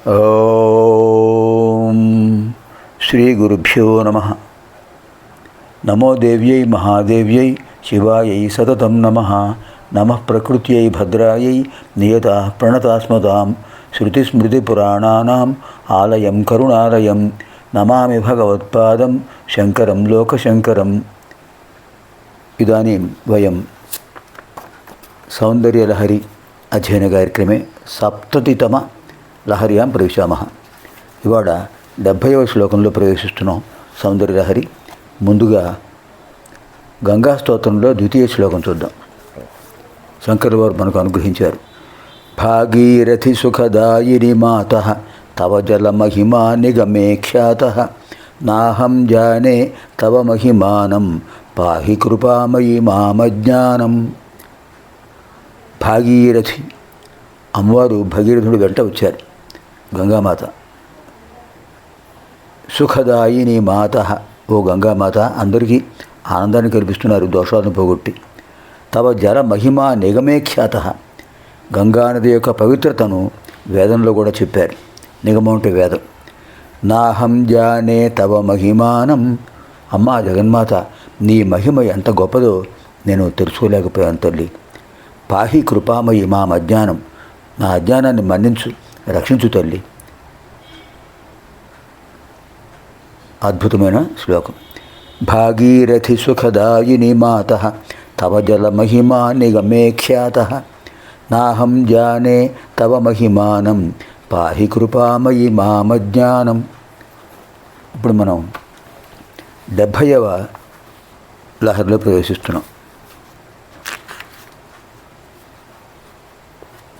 ఓం శ్రీ గురుభ్యో నమః. నమో దేవ్యై మహాదేవ్యై శివాయై సతతం నమః. నమః ప్రకృత్యై భద్రాయై నియతాః ప్రణతాస్మతాం శృతిస్మృతిపురాణానాం ఆలయం కరుణాలయం. నమామి భగవత్పాదం శంకరం లోకశంకరం. ఇదానీం వయం సౌందర్యలహరి అధ్యయన కార్యక్రమే సప్తతితమ లహర్యాం ప్రవేశామः. ఇవాళ 70వ శ్లోకంలో ప్రవేశిస్తున్నాం. సౌందర్యలహరి ముందుగా గంగా స్తోత్రంలో ద్వితీయ శ్లోకం చూద్దాం. శంకరుల వారు మనకు అనుగ్రహించారు. భాగీరథి సుఖదాయిని మాతః తవ జల మహిమా నిగమే ఖ్యాతః నాహం జానే తవ మహిమానం పాహి కృపామయి మామజ్ఞానం. భాగీరథి అమ్మవారు భగీరథుడు వెంట వచ్చారు. గంగామాత సుఖదాయిని మాత, ఓ గంగామాత అందరికీ ఆనందాన్ని కల్పిస్తున్నారు దోషాలను పోగొట్టి. తవ జల మహిమా నిగమే ఖ్యాత, గంగానది యొక్క పవిత్రతను వేదంలో కూడా చెప్పారు. నిగమం అంటే వేదం. నాహం జానే తవ మహిమానం, అమ్మా జగన్మాత నీ మహిమ ఎంత గొప్పదో నేను తెలుసుకోలేకపోయాను తల్లి. పాహి కృపామయి మా అజ్ఞానం, నా అజ్ఞానాన్ని మన్నించు, రక్షించు తల్లి. అద్భుతమైన శ్లోకం. భాగీరథి సుఖదాయిని మాతః తవ జల మహిమా నిగమే ఖ్యాతః నాహం జానే తవ మహిమానం పాహి కృపామయి మామజ్ఞానం. ఇప్పుడు మనం 70వ లహరిలో ప్రవేశిస్తున్నాం.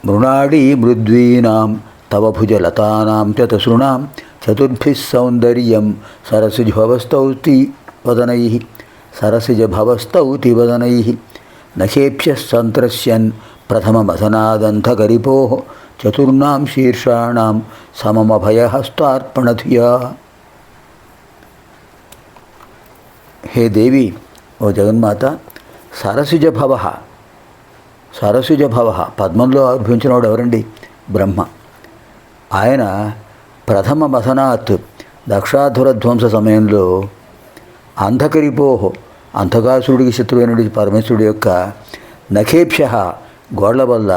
మృణాళీ మృద్వీనాం తవ భుజలతానాం చతసృణాం చతుర్భిః సౌందర్యం సరసిజభవస్తౌతి వదనైః సరసిజభవస్తౌతి వదనైః నఖేభ్యః సంత్రస్యన్ ప్రథమమథనాదంతకరిపోః చతుర్ణాం శీర్షాణాం సమమభయహస్తార్పణధియా. హే దేవి, ఓ జగన్మాత, సరసిజభవ పద్మంలో ఆవిర్భవించినవాడు ఎవరండి? బ్రహ్మ. ఆయన ప్రథమ మథనాత్ దక్షాధురధ్వంస సమయంలో అంధకరిపోహో అంధకాసురుడికి శత్రువైనటువంటి పరమేశ్వరుడి యొక్క నఖేభ్య గోళ్ల వల్ల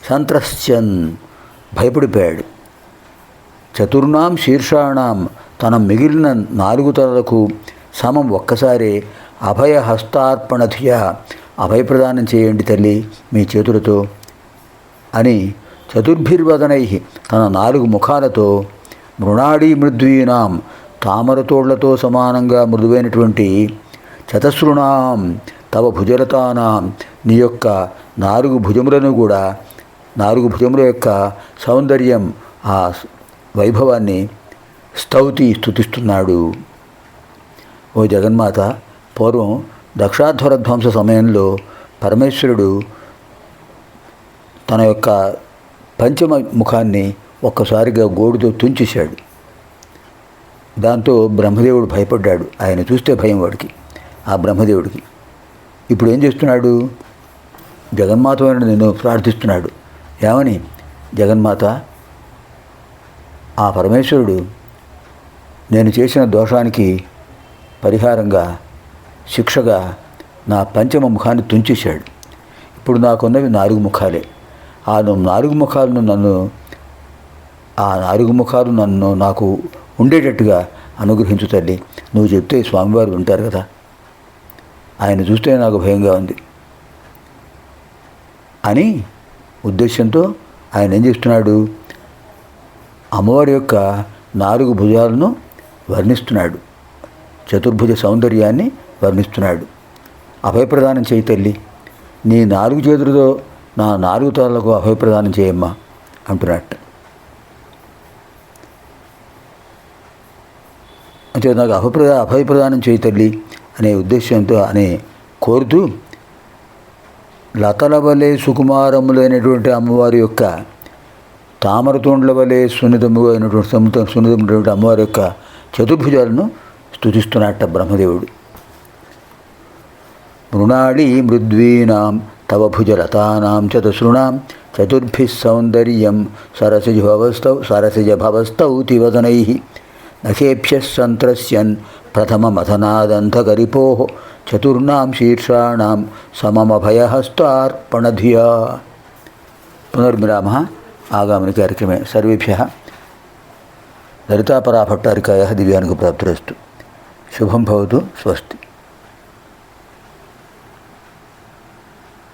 సంత్రస్యన్ భయపడిపోయాడు. చతుర్ణాం శీర్షాణం తన మిగిలిన 4 తలలకు సమం ఒక్కసారి అభయహస్తార్పణధియ అభయప్రదానం చేయండి తల్లి మీ చేతులతో అని చతుర్భిర్వదనై తన 4 ముఖాలతో మృణాళీ మృద్వీనాం తామరతోళ్లతో సమానంగా మృదువైనటువంటి చతసృణాం తవ భుజలతానాం నీ యొక్క 4 భుజములను కూడా 4 భుజముల యొక్క సౌందర్యం ఆ వైభవాన్ని స్తుతిస్తున్నాడు. ఓ జగన్మాత, పూర్వం దక్షాధ్వరధ్వంస సమయంలో పరమేశ్వరుడు తన యొక్క పంచమ ముఖాన్ని ఒక్కసారిగా గోడుతో తుంచేశాడు. దాంతో బ్రహ్మదేవుడు భయపడ్డాడు. ఆయన చూస్తే భయం వాడికి, ఆ బ్రహ్మదేవుడికి. ఇప్పుడు ఏం చేస్తున్నాడు? జగన్మాత నేను ప్రార్థిస్తున్నాడు. ఏమని? జగన్మాత, ఆ పరమేశ్వరుడు నేను చేసిన దోషానికి పరిహారంగా శిక్షగా నా పంచమ ముఖాన్ని తుంచేశాడు. ఇప్పుడు నాకున్నవి 4 ముఖాలే. ఆ 4 ముఖాలు నన్ను నాకు ఉండేటట్టుగా అనుగ్రహించు తల్లి. నువ్వు చెప్తే స్వామివారు ఉంటారు కదా, ఆయన చూస్తే నాకు భయంగా ఉంది అని ఉద్దేశంతో ఆయన ఏం చేస్తున్నాడు? అమ్మవారి యొక్క 4 భుజాలను వర్ణిస్తున్నాడు, చతుర్భుజ సౌందర్యాన్ని వర్ణిస్తున్నాడు. అభయప్రదానం చేయి తల్లి, నీ 4 చేతులతో నా 4 తలలకు అభయప్రదానం చేయమ్మా అంటున్నట్టు. అంటే నాకు అభయప్రదానం చేయి తల్లి అనే ఉద్దేశంతో కోరుతూ లతల వలె సుకుమారములైనటువంటి అమ్మవారి యొక్క తామరతోండ్ల వలె సున్నితమైనటువంటి అమ్మవారి యొక్క చతుర్భుజాలను స్తుతిస్తున్నట్ట బ్రహ్మదేవుడు. మృణాళీ మృద్వీనాం తవ భుజలతానాం చతసృణాం చతుర్భిः సౌందర్యం సరసిజభవస్తౌతివదనైः నఖేభ్యः సంత్రస్యన్ ప్రథమమథనాదంతగరిపోः చతుర్ణాం శీర్షాణాం సమమభయహస్తార్పణధియా. పునర్మిలామः ఆగామిని కార్యక్రమే. సర్వేభ్యः లలితాపరాభట్టారికాయాः దివ్యానుగ్రహప్రాప్తిరస్తు. శుభం భవతు. స్వస్తి.